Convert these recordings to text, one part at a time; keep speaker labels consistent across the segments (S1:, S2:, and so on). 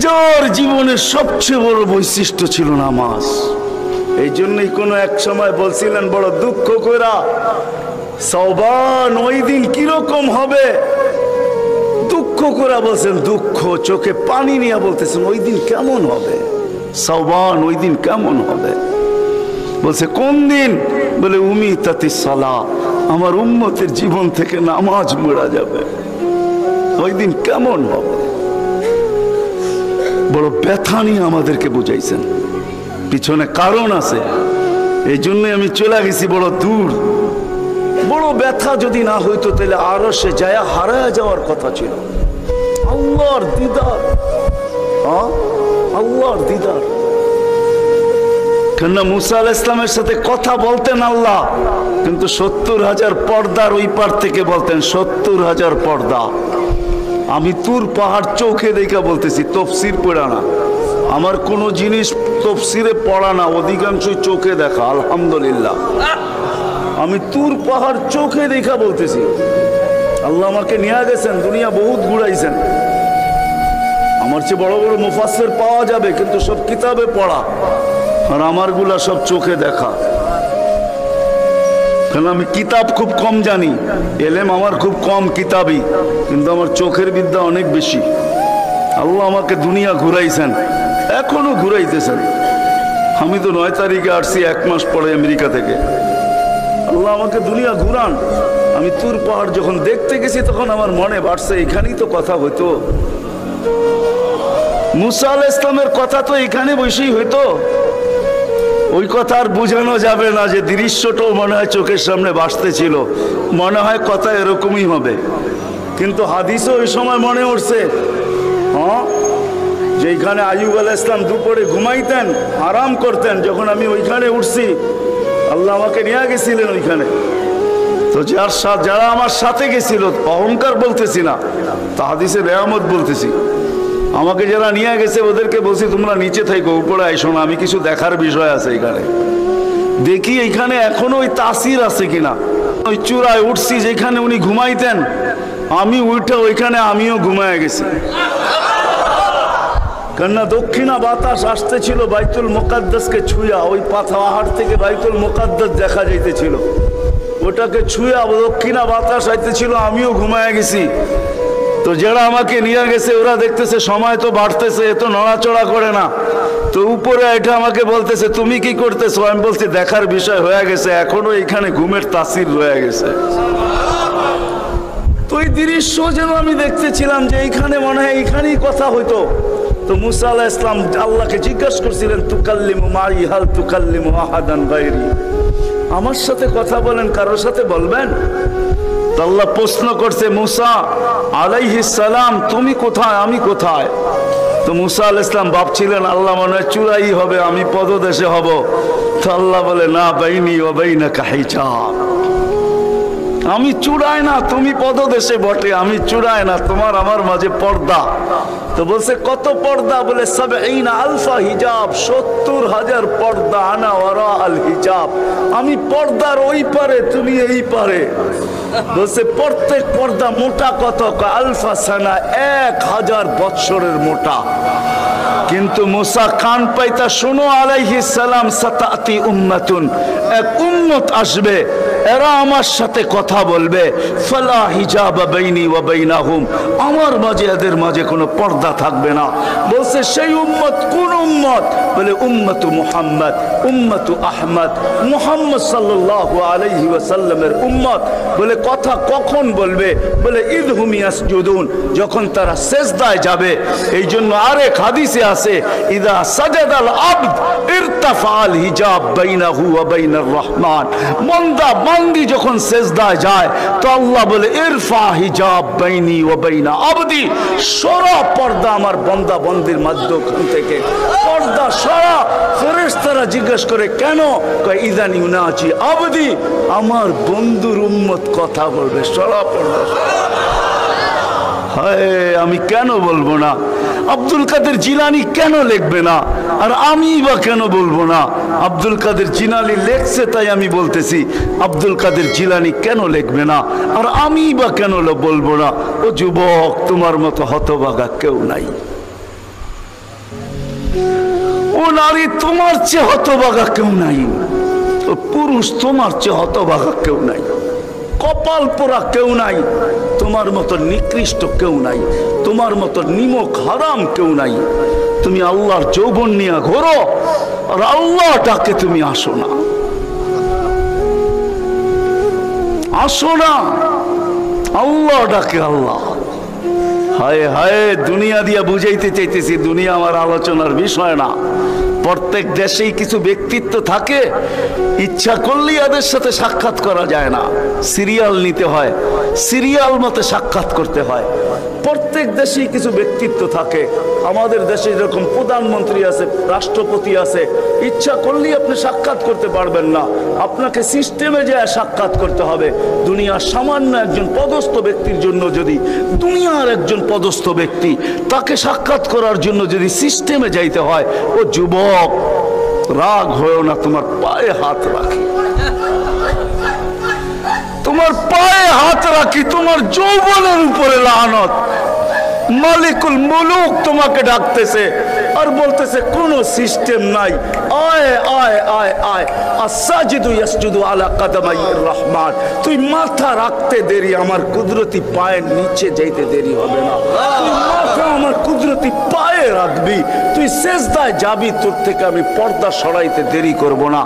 S1: যার জীবনের সবচেয়ে বড় বৈশিষ্ট্য ছিল নামাজ। এই জন্যই কোনো এক সময় বলছিলেন বড় দুঃখ কইরা, সওবান ওই দিন কিরকম হবে, দুঃখ করে বলছেন, দুঃখ চোখে পানি নিয়ে বলতেছেন ওই দিন কেমন হবে, সওবান ওই দিন কেমন হবে। বলছে কোন দিন? বলে উমিতাতিস সালাহ, আমার উম্মতের জীবন থেকে নামাজ মুড়া যাবে, ওই দিন কেমন হবে। বড় ব্যথা নিয়ে আমাদেরকে বুঝাইছেন, পিছনে কারণ আছে। এই জন্য আমি চলে গেছি বড় দূর। বড় ব্যথা যদি না হইতো তাহলে আরো সে যায় হারায় যাওয়ার কথা ছিল। আল্লাহর দিদার, আল্লাহর দিদার। কেননা মুসা আলাইহিস সালামের সাথে কথা বলতেন আল্লাহ, কিন্তু 70,000 পর্দার ওই পার থেকে বলতেন, 70,000 পর্দা। আমি তুর পাহাড় চোখে দেখা বলতেছি, তফসির পড়া না। আমার কোনো জিনিস তফসিরে পড়া না, অধিকাংশই চোখে দেখা। আলহামদুলিল্লাহ, আমি তুর পাহাড় চোখে দেখা বলতেছি। আল্লাহ আমাকে নিয়ে গেছেন, দুনিয়া বহুত ঘুরাইছেন। আমার চেয়ে বড় বড় মুফাসসির পাওয়া যাবে, কিন্তু সব কিতাবে পড়া, আর আমারগুলা সব চোখে দেখা। কারণ আমি কিতাব খুব কম জানি, এলেম আমার খুব কম কিতাবই, কিন্তু আমার চোখের বিদ্যা অনেক বেশি। আল্লাহ আমাকে দুনিয়া ঘুরাইছেন, এখনো ঘুরাইতেছেন। আমি তো 9 তারিখে আসছি, 1 মাস পরে আমেরিকা থেকে। আল্লাহ আমাকে দুনিয়া ঘুরান। আমি তুর পাহাড় যখন দেখতে গেছি তখন আমার মনে বাড়ছে এখানেই তো কথা হইতো, মুসা আলাইহিস সালামের কথা তো এখানে বসেই হইতো। ওই কথা আর বোঝানো যাবে না যে দৃশ্যটাও মনে হয় চোখের সামনে ভাসতেছিল, মনে হয় কথা এরকমই হবে। কিন্তু হাদিসও ওই সময় মনে উঠছে, যেখানে আইয়ুব আলাইহিস সালাম দুপুরে ঘুমাইতেন, আরাম করতেন, যখন আমি ওইখানে উঠছি আল্লাহ আমাকে নিয়ে গেছিলেন ওইখানে। তো যারা আমার সাথে গেছিল, অহংকার বলতেছি না, তা হাদিসের নেয়ামত বলতেছি, আমাকে যারা নিয়ে গেছে ওদেরকে বলছি তোমরা নিচে থাকো, উপরে আইসো না, আমি কিছু দেখার বিষয় আছে এখানে। দেখি এখানে এখনো ওই তাসির আছে কিনা। ওই চূড়ায় উঠছি যেখানে উনি ঘুমাইতেন, আমি উঠে ওইখানে আমিও ঘুমায় গেছি। কেননা দক্ষিণা বাতাস আসতেছিল বাইতুল মুকাদ্দাসকে ছুঁয়া, ওই পাহাড় থেকে বাইতুল মুকাদ্দাস দেখা যাইতেছিল, ওটাকে ছুঁয়া দক্ষিণা বাতাস আইতেছিল, আমিও ঘুমায় গেছি। তো যারা আমাকে নিয়ে গেছে ওরা দেখতেছে সময় তো বাড়তেছে, এত নড়াচড়া করে না, তো উপরে এটা আমাকে বলতেছে তুমি কি করতেছো? আমি বলছি দেখার বিষয় হয়ে গেছে, এখনো এখানে ঘুমের তাসির রয়ে গেছে। তো এই দৃশ্য যেন আমি দেখতেছিলাম যে এইখানে মনে হয় এইখানেই কথা হইতো। তো মুসা আলাইহিস সালাম আল্লাহকে জিজ্ঞাসা করছিলেন, তুকাল্লিমু মাই হাল তুকাল্লিমু আহাদান গায়রি, আমার সাথে কথা বলেন, কারোর সাথে বলবেন? তো আল্লাহ প্রশ্ন করছে, মুসা আলাইহিস সালাম তুমি কোথায়, আমি কোথায়? তো মুসা আলাইহিস সালাম ভাবছিলেন আল্লাহ মনে হয় চূড়াই হবে, আমি পদদেশে হব। তো আল্লাহ বলে, না, বাইনি ওয়া বাইনাকা হিজাব, আমি চূড়ায় না, তুমি পদদেশে বটে, আমি চূড়ায় না, তোমার আমার মাঝে পর্দা। তো বলছে কত পর্দা? বলে ৭০ আলফা হিজাব, ৭০,০০০ পর্দা, আনা ওয়ারা আল হিজাব, আমি পর্দার ওই পারে, তুমি এই পারে। বলছে প্রত্যেক পর্দা মোটা কত? আলফা সানা, ১,০০০ বৎসরের মোটা। কিন্তু মুসা কান পাইতা, শোনো আলাইহিস সালাম, সাতাতি উম্মাতুন, এক উম্মত আসবে, এরা আমার সাথে কথা বলবে, ফালা হিজাবা বাইনি ওয়া বাইনাহুম, আমার মাঝে এদের মাঝে কোনো পর্দা থাকবে না। বলছে সেই উম্মত কোন উম্মত? বলে উম্মতু মুহাম্মদ, উম্মতু আহমদ, মুহাম্মদ সাল্লাল্লাহু আলাইহি ওয়াসাল্লামের উম্মত। বলে কথা কখন বলবে? বলে ইদহুম ইয়াসজুদুন, যখন তারা সিজদায় যাবে। এই জন্য আরেক হাদিসে আছে, ইদা সাজাদাল আবদ ইরতাফাল হিজাব বাইনাহু ওয়া বাইনার রহমান, বান্দা বান্দি যখন সিজদায় যায় তো আল্লাহ বলে ইরফা হিজাব বাইনি ওয়া বাইনা আবদি, সরা পর্দা আমার বান্দা বান্দির মাঝখান থেকে, পর্দা সরা। ফেরেশতারা জিজ্ঞেস করে কেন? কয় ইদান ইউনাজি আবদি, আমার বন্ধুর উম্মত কথা বলবে, সরা পর্দা। হায়, আমি কেন বলবো না? আব্দুল কাদের জিলানী কেন লিখবে না? আর আমি বা কেন বলবো না? আব্দুল কাদের জিলানী লেখছে তাই আমি বলতেছি, আব্দুল কাদের জিলানী কেন লিখবে না? আর আমি বা কেন বলবো না? ও যুবক, তোমার মতো হতভাগা কেউ নাই। নারী তোমার চেয়ে হতভাগা কেউ নাই, ও পুরুষ তোমার চেয়ে হতভাগা কেউ নাই, কপাল পোড়া কেউ নাই, তোমার মতো নিকৃষ্ট কেউ নাই, তোমার মতো নিমক হারাম কেউ নাই। তুমি আল্লাহর যৌবন নিয়ে ঘোরো আর আল্লাহটাকে তুমি আসো না, আসো না, আল্লাহ ডাকে আল্লাহ। হায় হায়, দুনিয়া দিয়া বুঝাইতে চাইতেছি, দুনিয়া আমার আলোচনার বিষয় না। প্রত্যেক দেশেই কিছু ব্যক্তিত্ব থাকে, ইচ্ছা করলেই এদের সাথে সাক্ষাৎ করা যায় না, সিরিয়াল নিতে হয়, সিরিয়াল মতে সাক্ষাৎ করতে হয়। প্রত্যেক দেশেই কিছু ব্যক্তিত্ব থাকে। আমাদের দেশে যেরকম প্রধানমন্ত্রী আছে, রাষ্ট্রপতি আছে, ইচ্ছা করলেই আপনি সাক্ষাৎ করতে পারবেন না, আপনাকে সিস্টেমে যায় সাক্ষাৎ করতে হবে। দুনিয়ার সামান্য একজন পদস্থ ব্যক্তির জন্য যদি, দুনিয়ার একজন পদস্থ ব্যক্তি, তাকে সাক্ষাৎ করার জন্য যদি সিস্টেমে যাইতে হয়, ও যুবক রাগ হয়েও না, তোমার পায়ে হাত রাখি, তোমার পায়ে হাত রাখি, তোমার যৌবনের উপরে লানত। মালিকুল মুলুক তোমাকে ডাকতেছে আর বলতেছে কোন সিস্টেম নাই, আয় আয় আয় আয়, আসাজিদু ইয়াসজুদু আলা কাদামাইর রহমান। তুই মাথা রাখতে দেরি, আমার কুদরতি পায়ের নিচে যাইতে দেরি হবে না। তুই মাথা আমার কুদরতি পায়ে রাখবি, তুই সেজদায় যাবি, তোর থেকে আমি পর্দা সরাইতে দেরি করব না।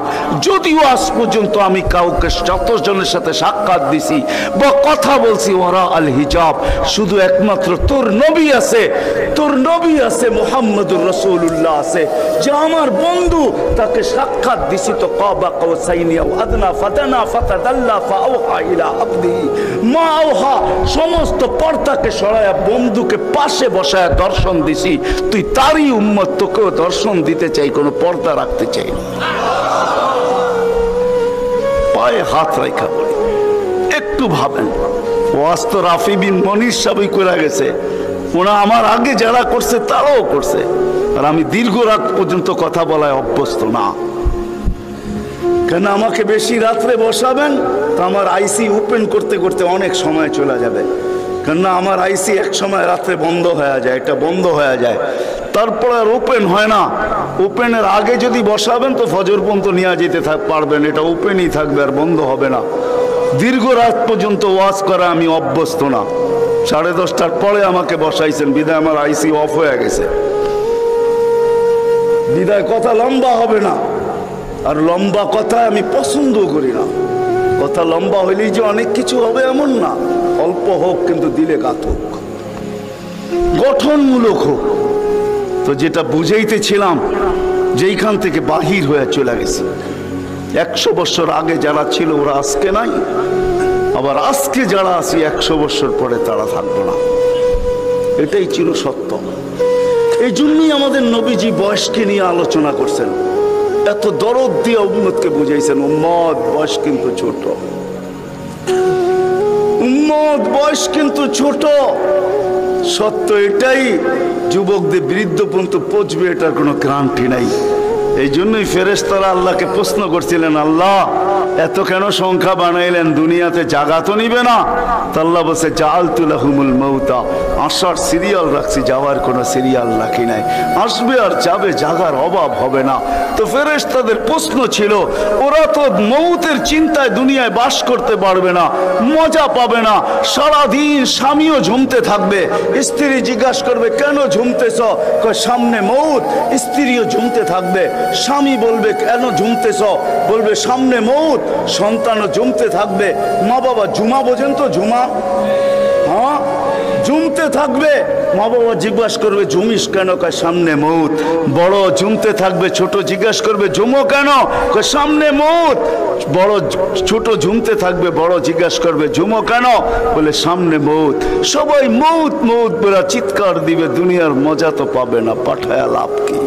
S1: যদিও আজ পর্যন্ত আমি কাউকে যতজনের সাথে সাক্ষাৎ দিছি বা কথা বলছি ওরা আল হিজাব, শুধু একমাত্র তোর নবী আছে, তোর নবী আছে, মুহাম্মদুর রাসূলুল্লাহ আছে, যে আমার বন্ধু, তাকে সাক্ষাৎ দিছি তো কাবা কাউসাইনি আও আদনা ফাতানা ফাতাদাল্লা ফাআওহা ইলা আবদিহি মা আওহা। সমস্ত পর্দাকে সরায়া বন্ধুকে পাশে বসায়া দর্শন দিছি। তুই তারই উম্মত, তোকেও দর্শন দিতে চাই, কোনো পর্দা রাখতে চাই না। পায়ে হাত রাখা বলি, একটু ভাবেন। ওয়াজ তো রাফি বিন মনির সাহেবই করে গেছে, ওরা আমার আগে যারা করছে তারাও করছে, আর আমি দীর্ঘ রাত পর্যন্ত কথা বলায় অভ্যস্ত না। কেন আমাকে বেশি রাত্রে বসাবেন তো আমার আইসি ওপেন করতে করতে অনেক সময় চলে যাবে। কেননা আমার আইসি এক সময় রাত্রে বন্ধ হয়ে যায়, এটা বন্ধ হয়ে যায়, তারপর আর ওপেন হয় না। ওপেনের আগে যদি বসাবেন তো ফজর পর্যন্ত নিয়ে যেতে পারবেন, এটা ওপেনই থাকবে আর বন্ধ হবে না। দীর্ঘ রাত পর্যন্ত ওয়াজ করা আমি অভ্যস্ত না। 10:30টার পরে আমাকে বসাইছেন, বিদায় আমার আইসি অফ হয়ে গেছে, বিদায় কথা লম্বা হবে না। আর লম্বা কথা আমি পছন্দ করি না। কথা লম্বা হইলেই যে অনেক কিছু হবে এমন না, অল্প হোক কিন্তু দিলে গাঁথক, গঠনমূলক হোক। তো যেটা বুঝাইতেছিলাম, যেইখান থেকে বাহির হয়ে চলে গেছে, 100 বছর আগে যারা ছিল ওরা আজকে নাই, আবার আজকে যারা আছি 100 বছর পরে তারা থাকবো না। এটাই ছিল সত্য। এই জন্যই আমাদের নবীজি বয়সকে নিয়ে আলোচনা করছেন, এত দরদ দিয়ে উম্মতকে বুঝাইছেন, উম্মত বয়স কিন্তু ছোট, উম্মত বয়স কিন্তু ছোট। সত্য এটাই, যুবকদের বৃদ্ধ পর্যন্ত পৌঁছবে এটার কোনো গ্যারান্টি নাই। এই জন্যই ফেরেশতারা আল্লাহকে প্রশ্ন করছিলেন, আল্লাহ এত কেন সংখ্যা বানাইলেন, দুনিয়াতে জাগা তো নিবে না? তা আল্লাহ বলছে, জাআলতু লাহুমুল মাউতা, আসার সিরিয়াল রাখছি, যাওয়ার কোনো সিরিয়াল রাখি নাই। আসবে আর যাবে, জাগার অভাব হবে না। তো ফেরেশতাদের প্রশ্ন ছিল, ওরা তো মৌতের চিন্তায় দুনিয়ায় বাস করতে পারবে না, মজা পাবে না, সারাদিন স্বামীও ঝুমতে থাকবে। স্ত্রী জিজ্ঞাসা করবে, কেন ঝুমতেছ? কয় সামনে মৌত। স্ত্রীও ঝুমতে থাকবে, স্বামী বলবে কেন ঝুমতেছ? বলবে সামনে মৌত। সন্তানও ঝুমতে থাকবে। মা বাবা ঝুমা বোঝেন তো? ঝুমা, হ্যাঁ, ঝুমতে থাকবে। মা বাবা জিজ্ঞাসা করবে ঝুমিস কেন? কয় সামনে মৌত। বড় ঝুমতে থাকবে, ছোট জিজ্ঞাসা করবে ঝুমো কেন? কয় সামনে মৌত। বড় ছোট ঝুমতে থাকবে, বড় জিজ্ঞাসা করবে ঝুমো কেন? বলে সামনে মৌত। সবাই মৌত মৌত বলে চিৎকার দিবে, দুনিয়ার মজা তো পাবে না, পাঠায়া লাভ কি?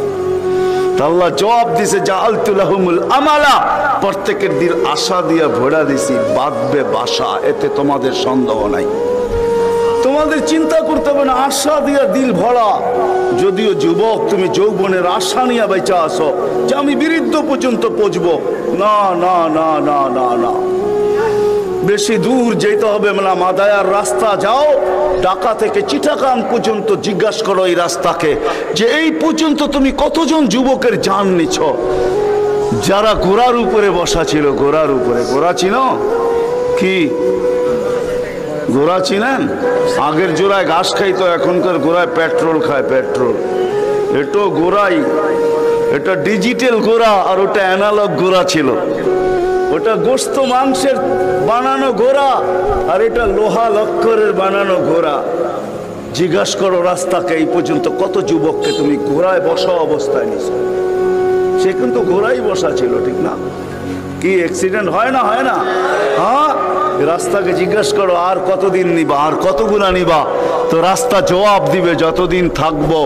S1: আল্লাহ জবাব দিছে, জাআলতু লাহুমুল আমালা, প্রত্যেকের দিল আশা দিয়া ভরা দিছি, বাঁধবে বাসা, এতে তোমাদের সন্দেহ নাই, তোমাদের চিন্তা করতে হবে না, আশা দিয়া দিল ভরা। যদিও যুবক তুমি যৌবনের আশা নিয়ে বেঁচে আসো যে আমি বৃদ্ধ পর্যন্ত পৌঁছবো, না না না না না না। বেশি দূর যেতে হবে না, মাদায়ার রাস্তা যাও, ঢাকা থেকে চিটাগাং পর্যন্ত জিজ্ঞাসা করো এই রাস্তাকে যে এই পর্যন্ত তুমি কতজন যুবকের জান নিছ যারা ঘোড়ার উপরে বসা ছিল। ঘোড়ার উপরে, ঘোড়া চিনো কি? ঘোড়া চিনেন? আগের জোড়ায় ঘাস খাইতো, এখনকার ঘোড়ায় পেট্রোল খায়। পেট্রোল, এটা ঘোড়াই, এটা ডিজিটাল ঘোড়া আর ওটা অ্যানালগ ঘোড়া ছিল। ওটা গোস্ত মাংসের বানানো ঘোড়া আর এটা লোহা লক্করের বানানো ঘোড়া। জিজ্ঞাসা করো রাস্তাকে এই পর্যন্ত কত যুবককে তুমি ঘোড়ায় বসা অবস্থায় নিছ। সে কিন্তু ঘোড়াই বসা ছিল, ঠিক না? কি অ্যাক্সিডেন্ট হয় না? হয় না? হ্যাঁ, রাস্তাকে জিজ্ঞাসা করো আর কতদিন নিবা, আর কতগুলা নিবা। তো রাস্তা জবাব দিবে যতদিন থাকবো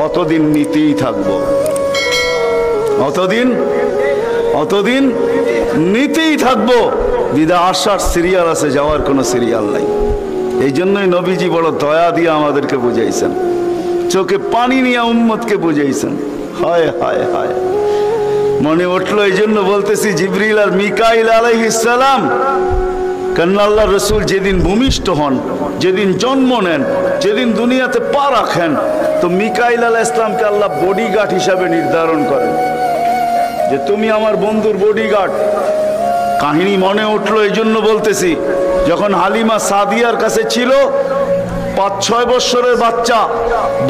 S1: অতদিন নিতেই থাকবো, অতদিন নিতেই থাকবো। বিদা আসার সিরিয়াল আছে, যাওয়ার কোনো সিরিয়াল নাই। এই জন্যই নবীজি বড় দয়া দিয়ে আমাদেরকে বুঝাইছেন, চোখে পানি নিয়ে উম্মতকে বুঝাইছেন। হায় হায় হায়, মনে উঠলো এই জন্য বলতেছি জিবরিল আর মিকাইল আলাইহিস সালাম, কারণ আল্লাহ রসুল যেদিন ভূমিষ্ঠ হন, যেদিন জন্ম নেন, যেদিন দুনিয়াতে পা রাখেন, তো মিকাইল আলাইহিস সালামকে আল্লাহ বডিগার্ড হিসাবে নির্ধারণ করেন যে তুমি আমার বন্ধুর বডিগার্ড। কাহিনী মনে উঠলো এই জন্য বলতেছি, যখন হালিমা সাদিয়ার কাছে ছিল 5-6 বছরের বাচ্চা,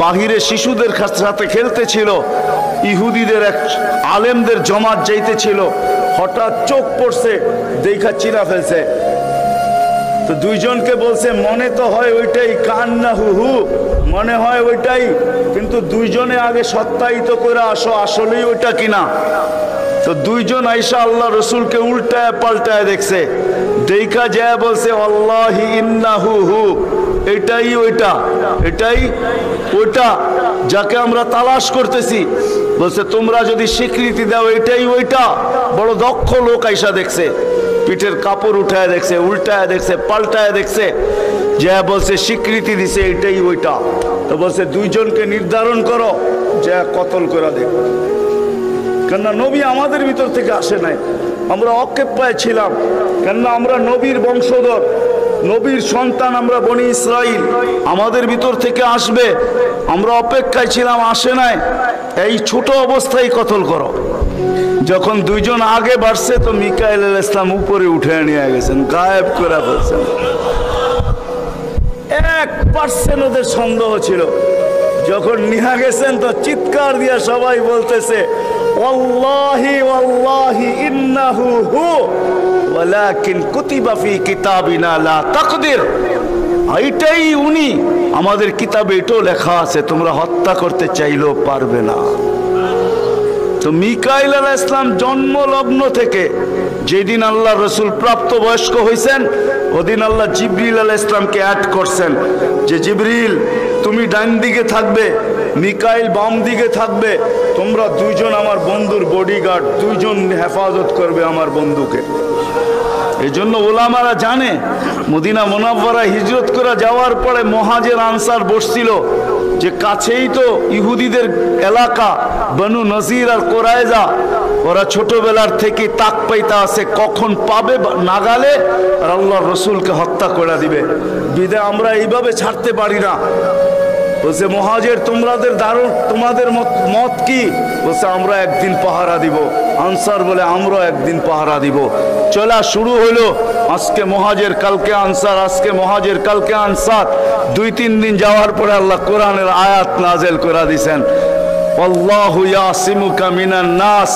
S1: বাহিরে শিশুদের সাথে খেলতেছিল, ইহুদিদের এক আলেমদের জমাত যাইতেছিল, হঠাৎ চোখ পড়ছে, দেখা চিরা ফেলছে। তো দুইজনকে বলছে মনে তো হয় ওইটাই, কান্না হুহু, মনে হয় ওইটাই, কিন্তু দুইজনে আগে সত্যায়িত করে আসো আসলেই ওইটা কিনা। তো দুইজন আইসা আল্লাহ রসুলকে উল্টায় পাল্টায় দেখছে, দেখা যায় বলছে আল্লাহি ইন্নাহু হু, এটাই ওইটা, এটাই ওইটা যাকে আমরা তালাশ করতেছি। বলছে তোমরা যদি স্বীকৃতি দাও এটাই ওইটা। বড় দক্ষ লোক আইসা দেখছে, পিঠের কাপড় উঠায় দেখছে, উল্টায় দেখছে, পাল্টায় দেখছে, যা বলছে স্বীকৃতি দিছে এটাই ওইটা। তো বলছে দুইজনকে নির্ধারণ করো, যা কতল করে দেখ। কেননা নবী আমাদের ভিতর থেকে আসে নাই, আমরা অক্ষেপায় ছিলাম। কেননা আমরা নবীর বংশধর, নবীর সন্তান, আমরা বনি ইসরাইল, আমাদের ভিতর থেকে আসবে, আমরা অপেক্ষায় ছিলাম, আসে নাই। এই ছোট অবস্থায় কতল করো। যখন দুইজন আগে বাড়ছে তো মিকাইল আলাইহিস সালাম উপরে উঠে নিয়ে গেছেন, গায়েব করে ফেলছেন। 1% ওদের সন্দেহ ছিল। যখন নিয়ে গেছেন তো চিৎকার দিয়ে সবাই বলতেছে ওয়াল্লাহি ওয়াল্লাহি ইন্নাহু হু ওয়ালাকিন কুতিবা ফি কিতাবিনা লা তাকদির। এইটাই উনি, আমাদের কিতাবে এটাও লেখা আছে, তোমরা হত্যা করতে চাইলেও পারবে না। তো মিকাইল আলাইহিস সালাম জন্ম লগ্ন থেকে যেদিন আল্লাহ রসুল প্রাপ্ত বয়স্ক হয়েছেন, ওদিন আল্লাহ জিবরিল আলাইহিস সালামকে অ্যাড করছেন যে জিবরিল তুমি ডান দিকে থাকবে, মিকাইল বাম দিকে থাকবে, তোমরা দুইজন আমার বন্ধুর বডিগার্ড, দুইজন হেফাজত করবে আমার বন্ধুকে। এই জন্য ওলামারা জানে মদিনা মুনাওয়ারা হিজরত করে যাওয়ার পরে মুহাজির আনসার বসছিল যে কাছেই তো ইহুদিদের এলাকা বনু নজির আর কোরাইজা, ওরা ছোটবেলার থেকে তাক পাইতা আছে কখন পাবে নাগালে আর আল্লাহর রসুলকে হত্যা করে দিবে। বিদায় আমরা এইভাবে ছাড়তে পারি না। বলছে মুহাজির তোমাদের মত কি? বলছে আমরা একদিন পাহারা দিব। আনসার বলে আমরা একদিন পাহারা দিব। চলা শুরু হলো, আজকে মুহাজির কালকে আনসার, আজকে মুহাজির কালকে আনসার। 2-3 দিন যাওয়ার পরে আল্লাহ কোরআনের আয়াত নাজেল করে দিয়েছেন, আল্লাহু ইয়াসিমুকা মিনান নাস।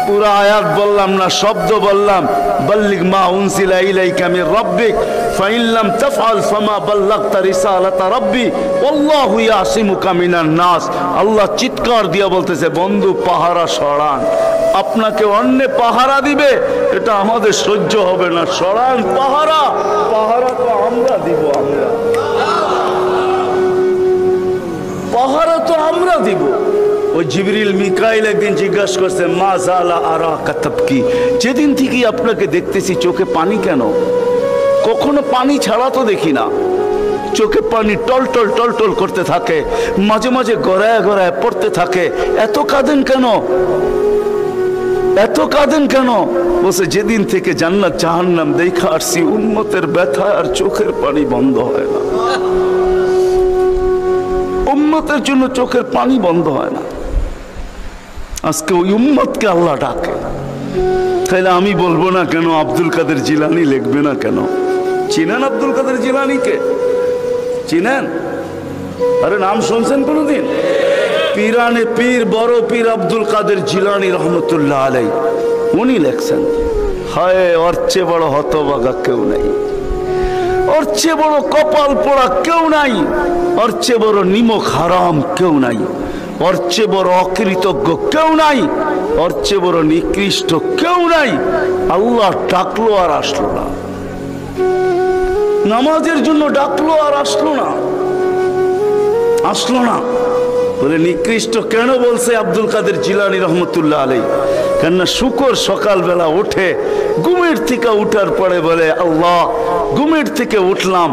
S1: পুরা আয়াত বললাম না, শব্দ বললাম, বাল্লিগ মা উনজিলা ইলাইকা মির রাব্বিক ফাইন লাম তাফআল ফামা বাল্লাগতা রিসালাতা রাব্বি আল্লাহু ইয়াসিমুকা মিনান নাস। আল্লাহ চিৎকার দিয়া বলতেছে বন্ধু পাহারা সরান, আপনাকে অন্য পাহারা দিবে, এটা আমাদের সহ্য হবে না, সরান পাহারা। পাহারা তো আমরা দিব, আমরা পাহারা তো আমরা দিব। ওই জিবরিল মিকাইল একদিন জিজ্ঞাসা করছে মা জালা আরাকা তাবকি, যেদিন থেকে আপনাকে দেখতেছি চোখে পানি কেন? কখনো পানি ছাড়া তো দেখি না, চোখে পানি টলটল টলটল করতে থাকে, মাঝে মাঝে গড়ায় গড়ায় পড়তে থাকে, এত কাঁদেন কেন? এত কাঁদেন কেন? বলছে যেদিন থেকে জান্নাত জাহান্নাম দেখা আসছি উম্মতের ব্যথা আর চোখের পানি বন্ধ হয় না। উম্মতের জন্য চোখের পানি বন্ধ হয় না। আজকে ওই উম্মতকে আল্লাহ ডাকে। তাহলে আমি বলবো না কেন আব্দুল কাদের জিলানী লিখবে না কেন? চিনেন আব্দুল কাদের জিলানীকে? চিনেন? আরে নাম শুনছেন কোনদিন? পীরানে পীর বড় পীর আব্দুল কাদের জিলানী রহমতুল্লাহ আলাই উনি লেখছেন, হায় ওর চেয়ে বড় হতভাগা কেউ নাই, ওর চেয়ে বড় কপাল পোড়া কেউ নাই, ওর চেয়ে বড় নিমক হারাম কেউ নাই, ওর চেয়ে বড় অকৃতজ্ঞ কেউ নাই, ওর চেয়ে বড় নিকৃষ্ট কেউ নাই। আল্লাহ ডাকলো আর আসলো না, নামাজের জন্য ডাকলো আর আসলো না, আসলো না। বলে নিকৃষ্ট কেন বলছে আব্দুল কাদের জিলানী রহমতুল্লাহ আলাই? কেননা শুকর সকালবেলা উঠে ঘুমের থেকে উঠার পরে বলে আল্লাহ ঘুমের থেকে উঠলাম,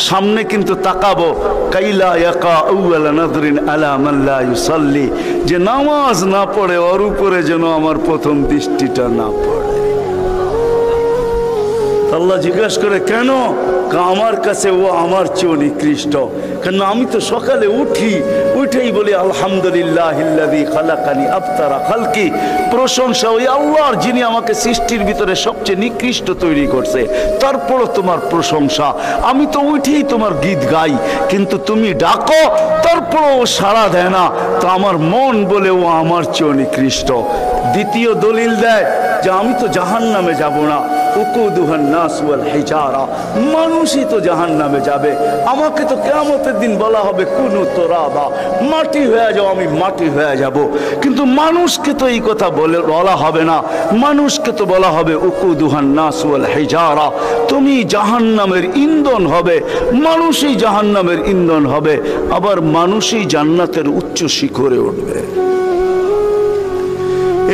S1: সামনে কিন্তু তাকাবো, কাইলা ইয়াকা আউয়ালা নাযরিন আলা মান লা ইউসাল্লি, যে নামাজ না পড়ে ওর উপরে যেন আমার প্রথম দৃষ্টিটা না পড়ে। আল্লাহ জিজ্ঞাসা করে কেন? আমার কাছে ও আমার চেয়েও নিকৃষ্ট। কেন আমি তো সকালে উঠেই বলি আলহামদুলিল্লাহিল্লাযী খালাকানি আফতারা খালকি, প্রশংসা ওই আল্লাহর যিনি আমাকে সৃষ্টির ভিতরে সবচেয়ে নিকৃষ্ট তৈরি করছে, তারপরও তোমার প্রশংসা। আমি তো উঠেই তোমার গীত গাই, কিন্তু তুমি ডাকো তারপরও ও সাড়া দেয় না, তো আমার মন বলে ও আমার চেয়েও নিকৃষ্ট। দ্বিতীয় দলিল দেয় যে আমি তো জাহান্নামে যাব না, উকুদুহান নাস ওয়াল হিজারা, মানুষই তো জাহান্নামে যাবে। আমাকে তো কিয়ামতের দিন বলা হবে কুনু তুরাবা, মাটি হয়ে যাও, আমি মাটি হয়ে যাব। কিন্তু মানুষকে তো এই কথা বলা হবে না, মানুষকে তো বলা হবে উকুদুহান নাস ওয়াল হিজারা, তুমি জাহান্নামের ইন্ধন হবে, মানুষই জাহান্নামের ইন্ধন হবে, আবার মানুষই জান্নাতের উচ্চ শিখরে উঠবে।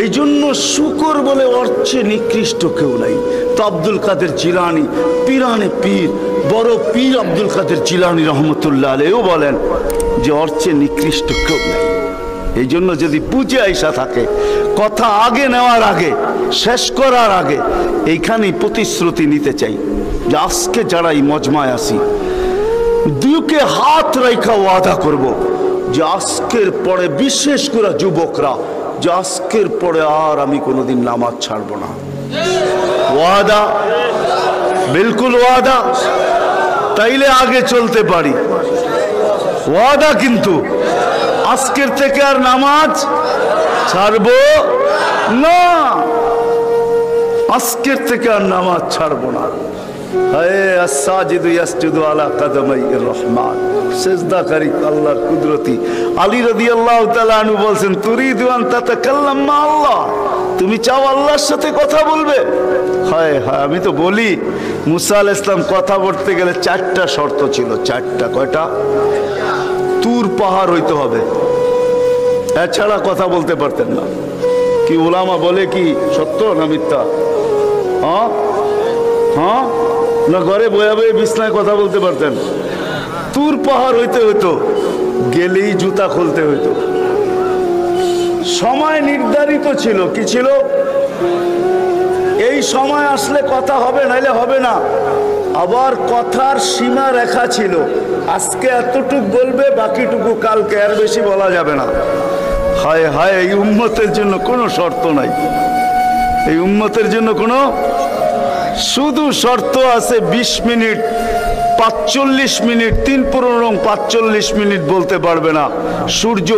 S1: এই জন্য শুকর বলে অর্চে নিকৃষ্ট কেউ নাই। তো আব্দুল কাদের জিলানী পীরানে পীর বড় পীর আব্দুল কাদের জিলানী রহমতুল্লাহ আলাইহিও বলেন যে অর্চে নিকৃষ্ট কেউ নাই। এই জন্য যদি বুঝে আইসা থাকে, কথা আগে নেওয়ার আগে, শেষ করার আগে এইখানেই প্রতিশ্রুতি নিতে চাই যে আজকে যারা এই মজমায় আসি, দুকে হাত রাইখা ওয়াদা করব যে আজকের পরে, বিশেষ করে যুবকরা, যে আজকের পরে আর আমি কোনোদিন নামাজ ছাড়বো না। ওয়াদা, বিলকুল ওয়াদা, তাইলে আগে চলতে পারি। ওয়াদা কিন্তু আজকের থেকে আর নামাজ ছাড়বো না, আজকের থেকে আর নামাজ ছাড়বো না। আলী রাদিয়াল্লাহু তাআলা আনহু বলছেন তুরিদু আন তাতাকাল্লাম মা আল্লাহ, তুমি চাও আল্লাহর সাথে কথা বলবে? হায় হায়, আমি তো বলি মুসা আলাইহিস সালাম কথা বলতে গেলে 4টা শর্ত ছিল। 4টা, কয়টা? তুর পাহাড় হইতে হবে, এছাড়া কথা বলতে পারতেন না। কি উলামা বলে কি সত্য না মিথ্যা? হ্যাঁ হ্যাঁ, না ঘরে বয়া বয়ে বিছনায় কথা বলতে পারতেন? তুর পাহাড় হইতে হইতো, গেলেই জুতা খুলতে হইতো। সময় নির্ধারিত ছিল, কি ছিল? এই সময় আসলে কথা হবে, নাইলে হবে না। আবার কথার সীমা রেখা ছিল, আজকে এতটুক বলবে, বাকিটুকু কালকে, আর বেশি বলা যাবে না। হায় হায়, এই উম্মতের জন্য কোনো শর্ত নাই, এই উম্মতের জন্য কোনো শুধু শর্ত আছে 20 মিনিট, 45 মিনিট, 3-4 মিনিট বলতে পারবে না। সূর্য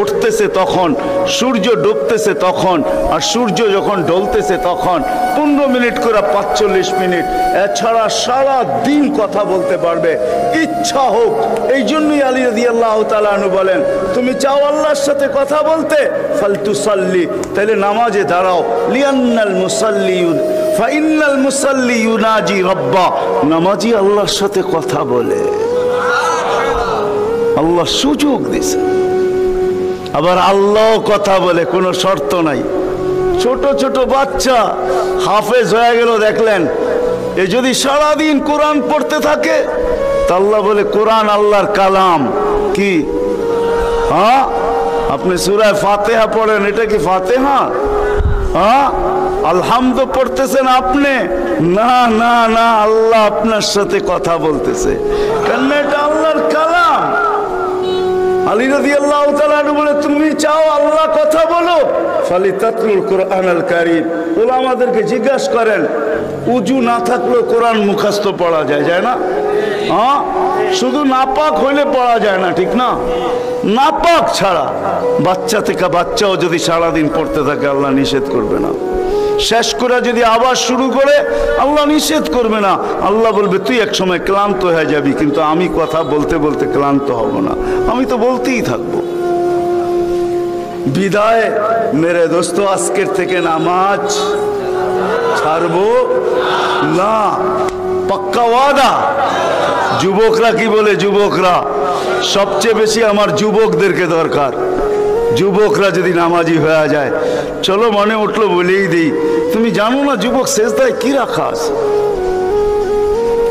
S1: উঠতেছে তখন, সূর্য ডুবতেছে তখন, আর সূর্য যখন ঢলতেছে তখন 15 মিনিট করে 45 মিনিট। এছাড়া সারা দিন কথা বলতে পারবে, ইচ্ছা হোক। এই জন্যই আলী রাদিয়াল্লাহু তাআলা আনহু বলেন, তুমি চাও আল্লাহর সাথে কথা বলতে, ফালতুসাল্লি, তাহলে নামাজে দাঁড়াও। লিয়ান্নাল মুসাল্লি ফাইনাল মুসাল্লি ইউনাজি রাব্বা, নামাজি আল্লাহর সাথে কথা বলে। আল্লাহ সুযোগ দিয়েছে, আবার আল্লাহ কথা বলে, কোনো শর্ত নাই। ছোট ছোট বাচ্চা হাফেজ হয়ে গেল, দেখলেন, এ যদি সারাদিন কোরআন পড়তে থাকে, তা আল্লাহ বলে কোরআন আল্লাহর কালাম। কি? হ্যাঁ, আপনি সূরা ফাতিহা পড়েন, এটা কি ফাতিহা? হ্যাঁ, আলহামদু পড়তেছেন আপনি? না না না, আল্লাহ আপনার সাথে কথা বলতেছে, কেন এটা আল্লাহর কালাম। আলী রাদিয়াল্লাহু তাআলা বলে, তুমি চাও আল্লাহ কথা বলো, ফালিতাতলুল কুরআনুল কারীম। উলামাদেরকে জিজ্ঞাসা করেন, উজু না থাকলেও কোরআন মুখস্থ পড়া যায়, যায় না? হ্যাঁ, শুধু নাপাক হইলে পড়া যায় না, ঠিক না? নাপাক ছাড়া বাচ্চা থেকে বাচ্চাও যদি সারাদিন পড়তে থাকে আল্লাহ নিষেধ করবে না। শেষ করে যদি আবার শুরু করে আল্লাহ নিষেধ করবে না। আল্লাহ বলবে, তুই এক সময় ক্লান্ত হয়ে যাবি, কিন্তু আমি কথা বলতে বলতে ক্লান্ত হব না, আমি তো বলতেই থাকবো। বিদায় মেরে দোস্ত, আজকের থেকে নামাজ ছাড়বো না, পাক্কা ওয়াদা। যুবকরা কি বলে? যুবকরা সবচেয়ে বেশি আমার যুবকদেরকে দরকার। যুবকরা যদি নামাজি হয়ে যায়, চলো মনে উঠলো বলেই দিই, তুমি জানো না যুবক সেজদায় কি রাখা আছে?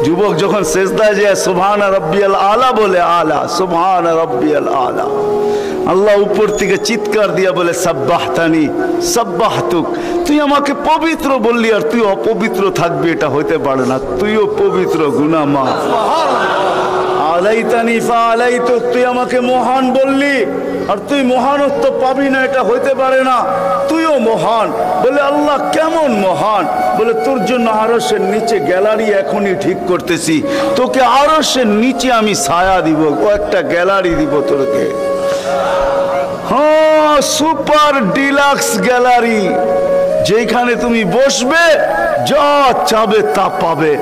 S1: যুবক যখন সেজদায় যায় সুবহান রাব্বিয়াল আলা বলে, আলা সুবহান রাব্বিয়াল আলা, আল্লাহ উপর থেকে চিৎকার দিয়া বলে, সাব্বাহতানি সাব্বাহতুক, তুই আমাকে পবিত্র বললি আর তুই অপবিত্র থাকবি, এটা হইতে পারে না, তুইও পবিত্র, গুনাহ মাফ। আলাইতানি ফাআলাইতুক, তুই আমাকে মহান বললি আর তুই মহানত্ব পাবি না, এটা হইতে পারে না, তুইও মহান। বলে, আল্লাহ কেমন মহান? বলে, তোর জন্য আরশের নিচে গ্যালারি এখনই ঠিক করতেছি, তোকে আরশের নিচে আমি ছায়া দিব, ও একটা গ্যালারি দিব তোকে। হ্যাঁ, সুপার ডিলাক্স গ্যালারি, যেখানে তুমি বসবে যা চাবে তা পাবে,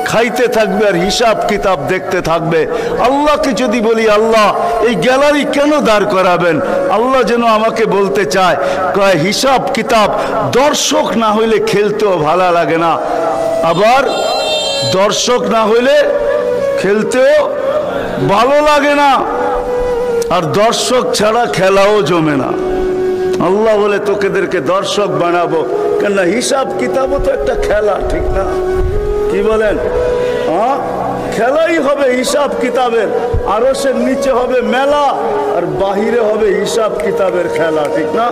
S1: খাইতে থাকবে আর হিসাব কিতাব দেখতে থাকবে। আল্লাহকে যদি বলি, আল্লাহ এই গ্যালারি কেন দাঁড় করাবেন? আল্লাহ যেন আমাকে বলতে চায়, কয় হিসাব কিতাব দর্শক না হইলে খেলতেও ভালো লাগে না, আবার দর্শক না হইলে খেলতেও ভালো লাগে না, আর দর্শক ছাড়া খেলাও জমে না। আল্লাহ বলে, তোকেদেরকে দর্শক বানাবো, কেন হিসাব কিতাবও তো একটা খেলা, ঠিক না? কি বলেন? হ্যাঁ, খেলাই হবে হিসাব কিতাবের, আরশের নিচে হবে মেলা আর বাহিরে হবে হিসাব কিতাবের খেলা, ঠিক না?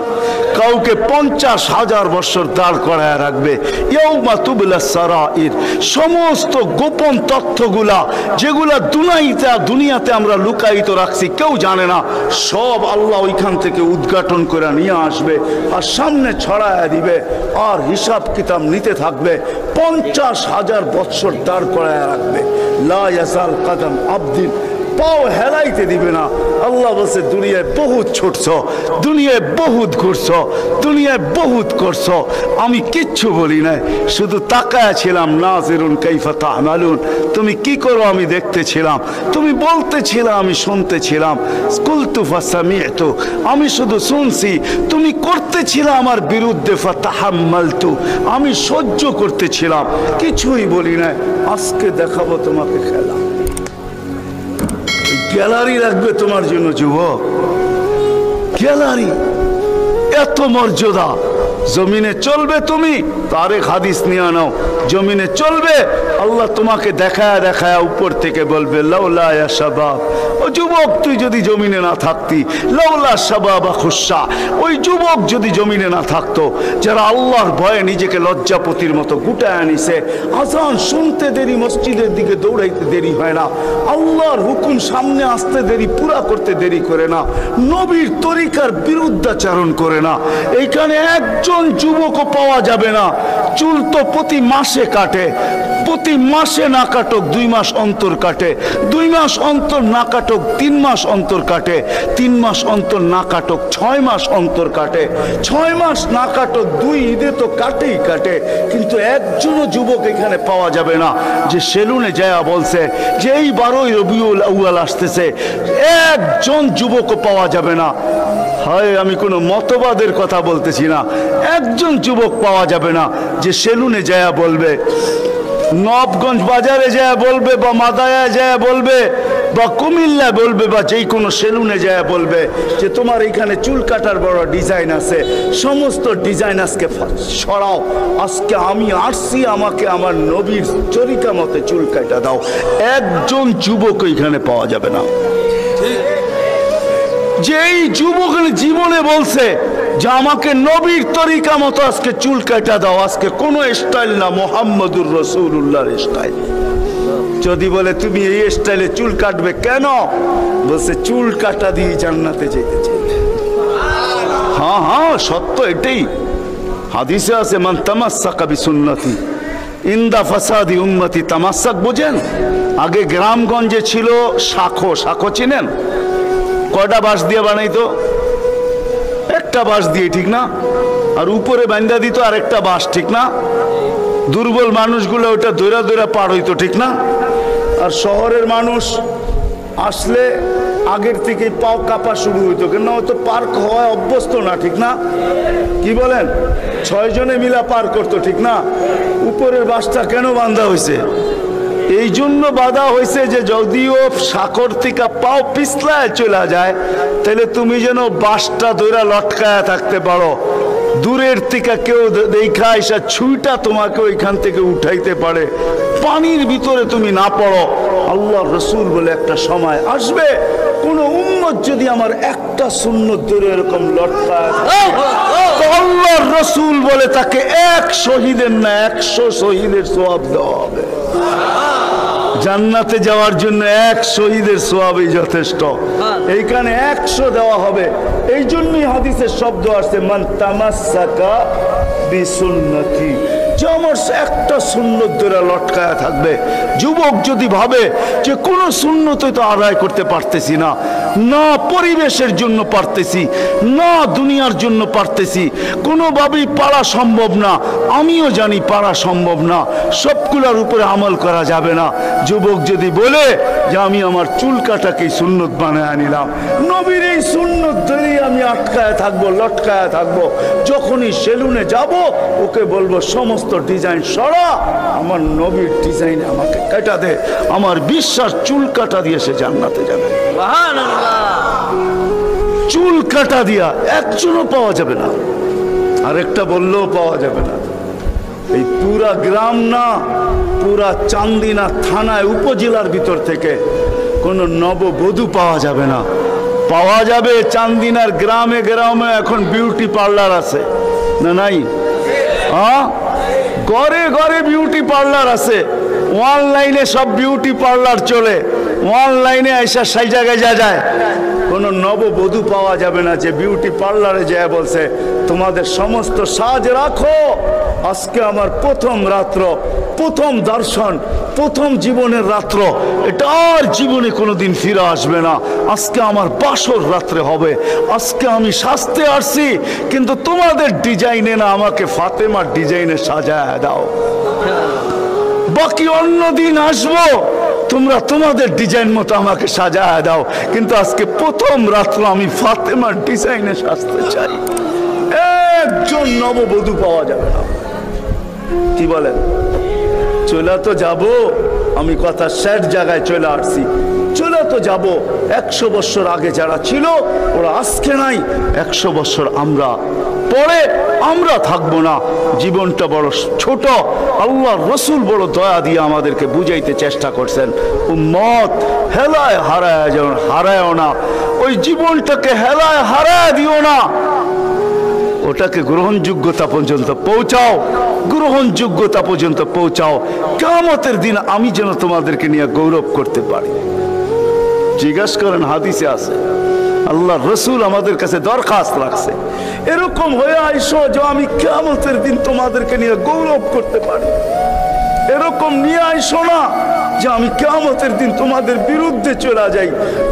S1: কাউকে 50,000 বছর দাঁড় করায় রাখবে, ইয়াউমা তুবলাস সারাইর, সমস্ত গোপন তথ্যগুলা যেগুলা দুনিয়াতে আমরা লুকায়িত রাখছি, কেউ জানে না, সব আল্লাহ ওইখান থেকে উদ্ঘাটন করে নিয়ে আসবে আর সামনে ছড়ায় দিবে, আর হিসাব কিতাব নিতে থাকবে। 50,000 বছর দাঁড় করায় রাখবে, লা ইয়াসাল কদম আবদিন, পাও হেলাইতে দিবে না। আল্লাহ বলছে, দুনিয়ায় বহুত ছুটছ, দুনিয়ায় বহুত ঘুরছ, দুনিয়ায় বহুত করছ, আমি কিচ্ছু বলি নাই, শুধু তাকায়া ছিলাম, নাজিরুন কাইফা তা'মালুন, তুমি কি করো আমি দেখতেছিলাম, তুমি বলতেছিলাম আমি শুনতেছিলাম, কুলতু ফাসামি'তু, আমি শুধু শুনছি, তুমি করতেছিলে আমার বিরুদ্ধে, ফাতাহাম্মালতু, আমি সহ্য করতেছিলাম, কিছুই বলি নাই। আজকে দেখাবো তোমাকে খেলা, গ্যালারি রাখবে তোমার জন্য যুবক, গ্যালারি, এত মর্যাদা। জমিনে চলবে তুমি, তারে হাদিস নিয়ে নাও, জমিনে চলবে, আল্লাহ তোমাকে দেখায় দেখায় উপর থেকে বলবে, লাউলা ইয়া শাবাব, ও যুবক তুই যদি জমিনে না থাকতি, লাউলা শাবাবা খুশা, ওই যুবক যদি জমিনে না থাকতো, যারা আল্লাহর ভয়ে নিজেকে লজ্জাপতির মতো গুটায় আনিছে, আজান শুনতে দেরি, মসজিদের দিকে দৌড়াইতে দেরি হয় না, আল্লাহর হুকুম সামনে আসতে দেরি, পুরা করতে দেরি করে না, নবীর তরিকার বিরুদ্ধাচারণ করে না, এইখানে একজন যুবকও পাওয়া যাবে না। চুল তো প্রতি মাসে কাটে, প্রতি মাসে না কাটক 2 মাস অন্তর কাটে, 2 মাস অন্তর না কাটক 3 মাস অন্তর কাটে, 3 মাস অন্তর না কাটক 6 মাস অন্তর কাটে, 6 মাস না কাটক 2 ঈদে তো কাটেই কাটে, কিন্তু একজনও যুবক এখানে পাওয়া যাবে না যে সেলুনে যায় বলছে যে এই 12ই রবিউল আউয়াল আসতেছে, একজন যুবকও পাওয়া যাবে না। হয় আমি কোনো মতবাদের কথা বলতেছি না, একজন যুবক পাওয়া যাবে না যে সেলুনে যায় বলবে, নবগঞ্জ বাজারে যায় বলবে, বা মাদায়া যায় বলবে, বা কুমিল্লা বলবে, বা যেই কোনো সেলুনে যায় বলবে যে তোমার এখানে চুল কাটার বড় ডিজাইন আছে, সমস্ত ডিজাইন আজকে সরাও, আজকে আমি আসছি, আমাকে আমার নবীর তরিকা মতে চুল কাটা দাও। একজন যুবক এখানে পাওয়া যাবে না। যেই যুবক জীবনে বলছে যে আমাকে নবীর তরিকা মতো আজকে চুল কাটা দাও, আজকে কোনো স্টাইল না, মুহাম্মদুর রাসূলুল্লাহর স্টাইল। যদি বলে তুমি এই স্টাইলে চুল কাটবে কেন, বলছে চুল কাটা দিয়ে জান্নাতে যেতে চাই। হ্যাঁ হ্যাঁ সত্য এটাই, হাদিসে আছে মান তামাসসাকা বিসুন্নতি ইনদা ফাসাদি উম্মতি। তামাসসাক বুঝেন? আগে গ্রামগঞ্জে ছিল শাখো, শাখো চিনেন? কয়টা বাঁশ দিয়ে বানাইতো? একটা বাঁশ দিয়ে, ঠিক না? আর উপরে বান্ধা দিত আর একটা বাঁশ, ঠিক না? দুর্বল মানুষগুলো ওটা দৌড়া দৌড়া পার হইতো, ঠিক না? আর শহরের মানুষ আসলে আগের থেকে পাও কাঁপা শুরু হইতো, কেন হয়তো পার্ক হওয়ায় অভ্যস্ত না, ঠিক না? কি বলেন? 6 জনে মিলা পার করতো, ঠিক না? উপরের বাঁশটা কেন বাঁধা হয়েছে? এই জন্য বাঁধা হয়েছে যে যদিও সাকর থেকে পাও পিছলায় চলে যায়, তাহলে তুমি যেন বাঁশটা দৌড়া লটকায়া থাকতে পারো, দূরের থেকে কেউ দেখা এসা ছুঁইটা তোমাকে ওইখান থেকে উঠাইতে পারে, পানির ভিতরে তুমি না পড়ো। আল্লাহর রাসূল বলে একটা সময় আসবে, কোন উম্মত যদি আমার একটা সুন্নত ধরে এরকম লটকায়, তো আল্লাহর রাসূল বলে তাকে 1 শহীদের না 100 শহীদের সওয়াব দেওয়া হবে। জান্নাতে যাওয়ার জন্য 1 শহীদের সওয়াবই যথেষ্ট, এইখানে 100 দেওয়া হবে। এই জন্যই হাদিসের শব্দ আসছে মান তামাসসাকা বিসুন্নতি, যে আমার একটা সুন্নত ধরে লটকায়া থাকবে। যুবক যদি ভাবে যে কোন সুন্নতই তো আদায় করতে পারতেছি না, না পরিবেশের জন্য পারতেছি, না দুনিয়ার জন্য পারতেছি, কোনোভাবেই পারা সম্ভব না, আমিও জানি পারা সম্ভব না, সবগুলোর উপরে আমল করা যাবে না। যুবক যদি বলে যে আমি আমার চুল কাটাকেই সুন্নত বানায় আনিলাম, নবীর এই সুন্নত ধরেই আমি আটকায় থাকবো, লটকায় থাকবো, যখনই সেলুনে যাব ওকে বলবো সমস্ত ডিজাইন সরা, আমার নবীর ডিজাইন আমাকে কাটা দে, আমার বিশ্বাস চুল কাটা দিয়ে সে জান্নাতে যাবে। চুল কাটা দিয়া একজনও পাওয়া যাবে না, আরেকটা বললেও পাওয়া যাবে না। এই পুরা গ্রাম না, পুরা চান্দিনা থানায় উপজেলার ভিতর থেকে কোন নববধূ পাওয়া যাবে না। পাওয়া যাবে চান্দিনার গ্রামে গ্রামে এখন বিউটি পার্লার আছে না নাই? হ্যাঁ, ঘরে ঘরে বিউটি পার্লার আছে, অনলাইনে সব বিউটি পার্লার চলে, অনলাইনে এসে সেই জায়গায় যায়। কোনো নববধূ পাওয়া যাবে না যে বিউটি পার্লারে যায় বলছে তোমাদের সমস্ত সাজ রাখো, আজকে আমার প্রথম রাত্র, প্রথম দর্শন, প্রথম জীবনের রাত্র, এটা আর জীবনে কোনোদিন ফিরে আসবে না, আজকে আমার বাসর রাত্রে হবে, আজকে আমি সাজতে আসছি, কিন্তু তোমাদের ডিজাইনে না, আমাকে ফাতেমার ডিজাইনে সাজায় দাও, বাকি অন্য দিন আসবো, তোমরা তোমাদের ডিজাইন মতো আমাকে সাজায় দাও, কিন্তু আজকে প্রথম রাত্র আমি ফাতেমার ডিজাইনে সাজতে চাই। একজন নববধূ পাওয়া যাবে না। কি বলেন? চলে তো যাব, আমি কথা শেষ জায়গায় চলে আসছি, চলে তো যাব। 100 বছর আগে যারা ছিল ওরা আজকে নাই, 100 বছর আমরা পরে আমরা থাকবো না। জীবনটা বড় ছোট, আল্লাহর রাসূল বড় দয়া দিয়ে আমাদেরকে বুঝাইতে চেষ্টা করছেন, উম্মত হেলায় হারায় না, ওই জীবনটাকে হেলায় হারায় দিও না, ওটাকে গ্রহণযোগ্যতা পর্যন্ত পৌঁছাও, গ্রহণযোগ্যতা পর্যন্ত পৌঁছাও। কিয়ামতের দিন আমি যেন তোমাদেরকে নিয়ে গৌরব করতে পারি। জিজ্ঞাসা করেন, হাদিসে আছে, আল্লাহর রাসূল আমাদের কাছে দরখাস্ত রাখছে, এরকম হয়ে আইসো যে আমি কিয়ামতের দিন তোমাদেরকে নিয়ে গৌরব করতে পারি। এরকম নিয়ে আইসো না যে আমি কিয়ামতের দিন তোমাদের বিরুদ্ধে চলে যাই।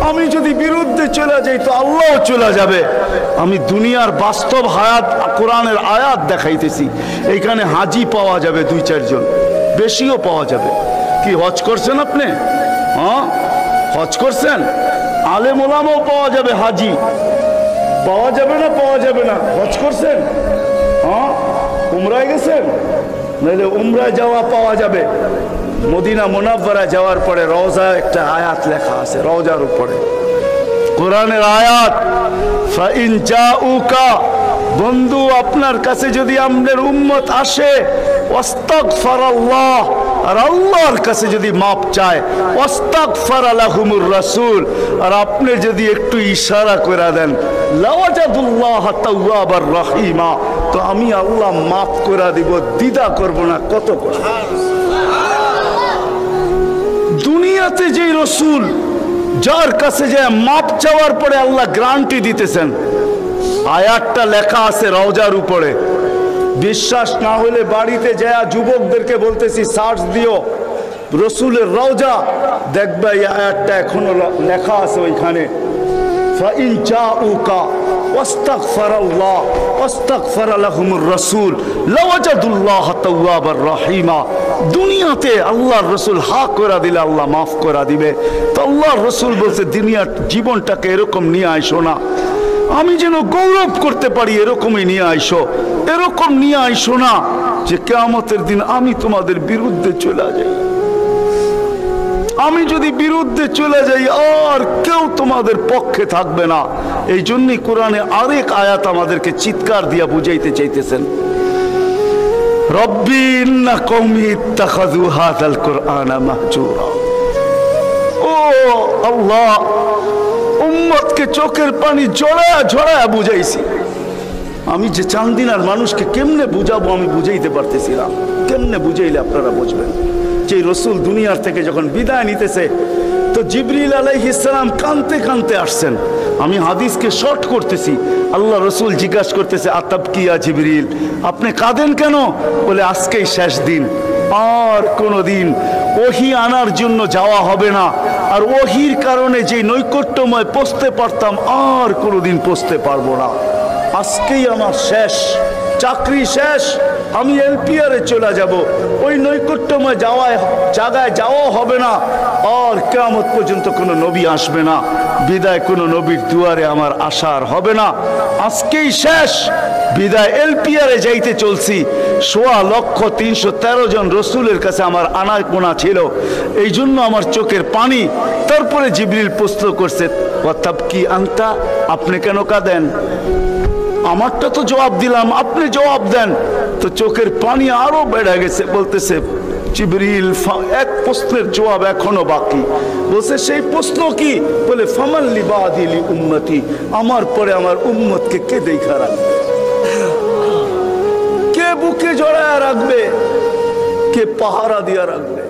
S1: আমি যদি বিরুদ্ধে চলে যাই তো আল্লাহও চলে যাবে। আমি দুনিয়ার বাস্তব হায়াত, কোরআনের আয়াত দেখাইতেছি। এইখানে হাজি পাওয়া যাবে 2-4 জন, বেশিও পাওয়া যাবে। কি হজ করছেন আপনি? হ্যাঁ, হজ করছেন? আলেম ওলামাও পাওয়া যাবে, হাজি পাওয়া যাবে না? পাওয়া যাবে না? হজ করছেন? হ্যাঁ, উমরায় গেছেন? নাহলে উমরায় যাওয়া পাওয়া যাবে। মদিনা মুনাওয়ারা যাওয়ার পরে রওজা একটা আয়াত লেখা আছে, রওজার উপরে কোরআনের আয়াত, ফাইন জাউকা, বন্ধু আপনার কাছে যদি আপনার উম্মত আসে, ওয়াস্তাগফারাল্লাহ, আর আল্লাহর কাছে যদি মাপ চায়, ওয়াস্তাগফারা লাহুমুর রাসূল, আর আপনি যদি একটু ইশারা করে দেন, লাওয়াজাদুল্লাহ তাওয়াবার রহিমা, তো আমি আল্লাহ মাফ করে দিব, দ্বিধা করব না। কত কথা! দুনিয়াতে যে রসুল যার কাছে যে মাপ চাওয়ার পরে আল্লাহ গ্যারান্টি দিতেছেন, আয়াতটা লেখা আছে রওজার উপরে। বিশ্বাস না হলে বাড়িতে যায় যুবকদেরকে বলতেছি সার্চ দিও রসুলের রওজা, দেখবে এই আয়াতটা এখনো লেখা আছে ওইখানে। ফাইন জাউকা ওয়াস্তাগফারাল্লাহ ওয়াস্তাগফারা লাহুমুর রাসূল লাওয়াজাদুল্লাহ তাওয়াবার রহিমা। দুনিয়াতে আল্লাহর রসুল হা করে দিলে আল্লাহ মাফ করে দিবে। তো আল্লাহর রসুল বলছে দুনিয়ার জীবনটাকে এরকম নিয়ে আইসো না, আমি যেন গৌরব করতে পারি এরকমই নিয়ে আইসো। এরকম নিয়ে আইসো না যে কিয়ামতের দিন আমি তোমাদের বিরুদ্ধে চলে যাই। আমি যদি বিরুদ্ধে চলে যাই আর কেউ তোমাদের পক্ষে থাকবে না। এই জন্যই কোরআনে আরেক আয়াত আমাদেরকে চিৎকার দিয়া বুঝাইতে চাইতেছেন, রব্বি ইন্না কওমি ইত্তাখাযু হাযাল কুরআনা মাহজুরা। ও আল্লাহ, উম্মতকে চোখের পানি ঝরায়া ঝরায়া বুঝাইছি। আমি যে চান্দিনার মানুষকে কেমনে বুঝাবো আমি বুঝাইতে পারতেছিলাম। কেমনে বুঝাইলে আপনারা বুঝবেন? যে রসুল দুনিয়ার থেকে যখন বিদায় নিতেছে, তো জিবরিল আলাইহিস সালাম কাঁদতে কাঁদতে আসছেন। আমি হাদিসকে শর্ট করতেছি। আল্লাহ রসুল জিজ্ঞাসা করতেছে, আতাবকিয়া জিবরিল, আপনি কাঁদেন কেন? বলে আজকেই শেষ দিন, আর কোনোদিন ওহী আনার জন্য যাওয়া হবে না। আর ওহীর কারণে যে নৈকট্যময় পৌঁছতে পারতাম, আর কোনোদিন পৌঁছতে পারবো না। আজকেই আমার শেষ, চাকরি শেষ, আমি এলপিআরে চলে যাব। ওই নৈকট্যময় জায়গায় যাওয়া হবে না, আর কিয়ামত পর্যন্ত কোনো নবী আসবে না। বিদায় কোনো নবীর দুয়ারে আমার আশার হবে না। আজকেই শেষ, বিদায় এলপিআরে যাইতে চলছি। 16,313 জন রসুলের কাছে আমার আনাগোনা ছিল, এই জন্য আমার চোখের পানি। তারপরে জিবরিল প্রশ্ন করছে, ওয়াতাবকি আনতা, আপনি কেন কাঁদেন? আমারটা তো জবাব দিলাম, আপনি জবাব দেন। তো চোখের পানি আরো বেড়ে গেছে। বলতেছে জিবরিল, এক প্রশ্নের জবাব এখনো বাকি। বলছে সেই প্রশ্ন কি? বলে ফামান লিবাদি লি উম্মতি, আমার পরে আমার উম্মতকে কে দেখা রাখবে? কে বুকে জড়ায় রাখবে? কে পাহারা দিয়া রাখবে?